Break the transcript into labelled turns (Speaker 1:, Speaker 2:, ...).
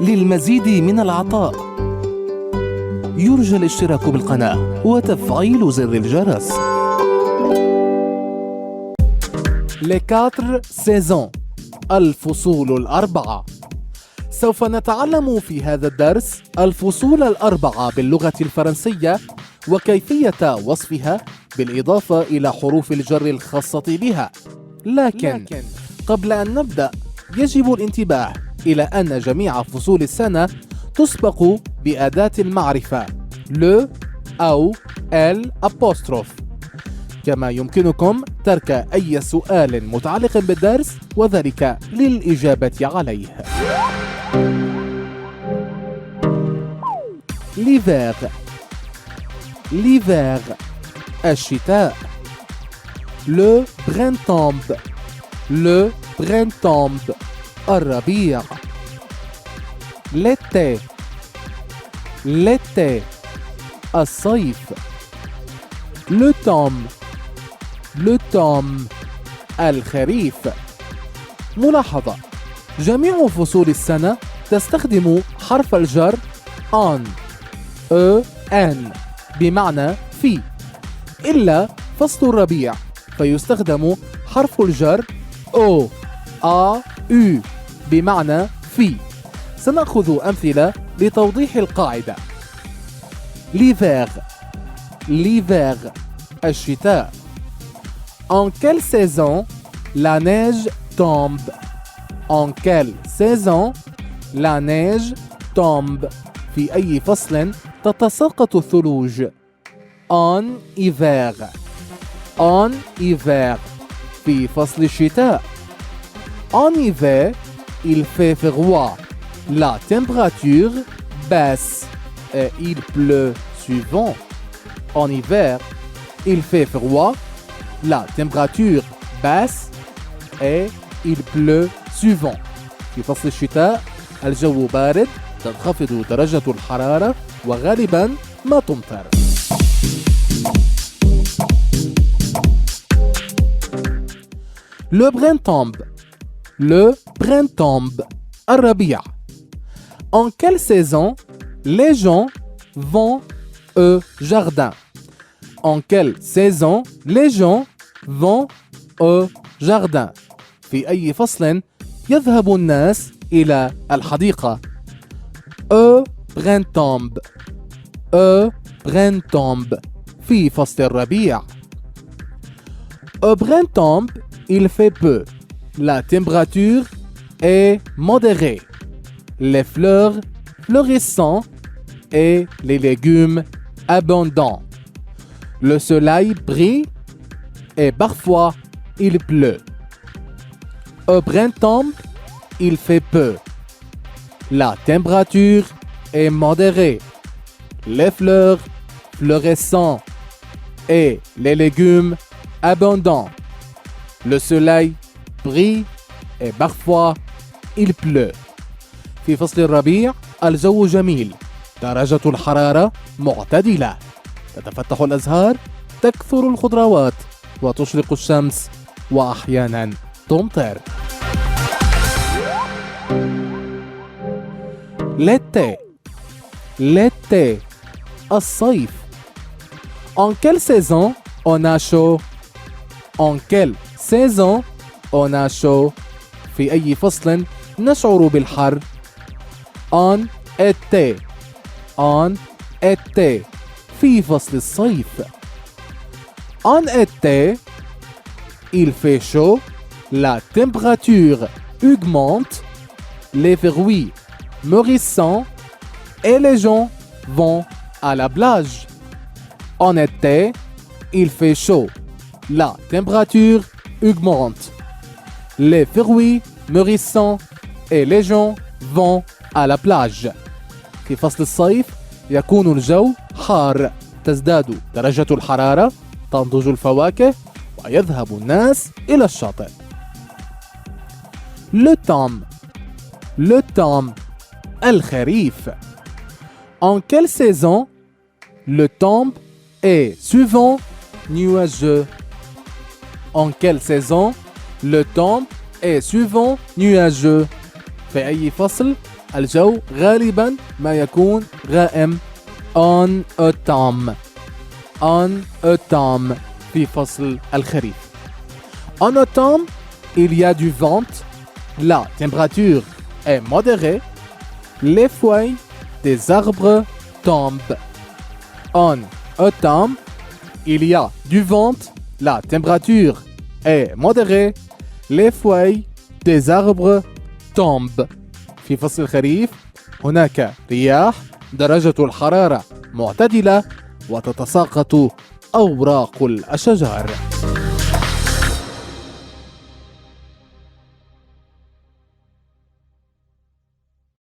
Speaker 1: للمزيد من العطاء يرجى الاشتراك بالقناة وتفعيل زر الجرس. Les 4 saisons، الفصول الأربعة. سوف نتعلم في هذا الدرس الفصول الأربعة باللغة الفرنسية وكيفية وصفها بالإضافة إلى حروف الجر الخاصة بها. لكن قبل أن نبدأ يجب الانتباه إلى أن جميع فصول السنة تسبق بأداة المعرفة le أو ال apostrophe. كما يمكنكم ترك أي سؤال متعلق بالدرس وذلك للإجابة عليه. l'hiver، l'hiver الشتاء. le printemps، le printemps الربيع. l'été، l'été الصيف. l'automne، l'automne الخريف. ملاحظة: جميع فصول السنة تستخدم حرف الجر en بمعنى في، إلا فصل الربيع فيستخدم حرف الجر o بمعنى في. سنأخذ أمثلة لتوضيح القاعدة. l'hiver، l'hiver الشتاء. En quelle saison la neige tombe؟ En quelle saison la neige tombe؟ في أي فصل تتساقط الثلوج؟ En hiver، en hiver في فصل الشتاء. En hiver il fait froid، la température baisse et il pleut suivant. En hiver il fait froid، la température baisse et il pleut suivant. في فصل الشتاء الجو بارد، تنخفض درجة الحرارة وغالبا ما تمطر. le printemps، le printemps الربيع. En quelle saison les gens vont au jardin؟ En quelle saison les gens vont au jardin؟ في أي فصل يذهب الناس إلى الحديقة؟ au printemps، au printemps في فصل الربيع. au printemps il fait peu، la température est modérée, les fleurs fleurissent et les légumes abondants. Le soleil brille et parfois il pleut. Au printemps, il fait peu. La température est modérée. Les fleurs fleurissent et les légumes abondants. Le soleil brille et parfois il pleut. في فصل الربيع الجو جميل، درجة الحرارة معتدلة، تتفتح الأزهار، تكثر الخضروات، وتشرق الشمس، وأحيانا تمطر. l'été، l'été الصيف. En quelle saison on a chaud؟ En quelle saison on a chaud؟ في أي فصل نشعر بالحر؟ En été، en été في فصل الصيف. En été il fait chaud، la température augmente, les fruits mûrissent et les gens vont à la plage. En été il fait chaud، la température augmente, les fruits mûrissent et les gens vont à la plage. في فصل الصيف يكون الجو حار، تزداد درجة الحرارة، تنضج الفواكه ويذهب الناس إلى الشاطئ. le temps الخريف. En quelle saison le temps est souvent nuageux؟ En quelle saison le temps est souvent nuageux؟ في أي فصل
Speaker 2: الجو غالبا ما يكون غائم en automne. En automne في فصل الخريف. En automne, il y a du vent, la température est modérée, les feuilles des arbres tombent. En automne, il y a du vent, la température est modérée, les feuilles des arbres tombent. في فصل الخريف هناك رياح، درجة الحرارة معتدلة، وتتساقط أوراق الأشجار.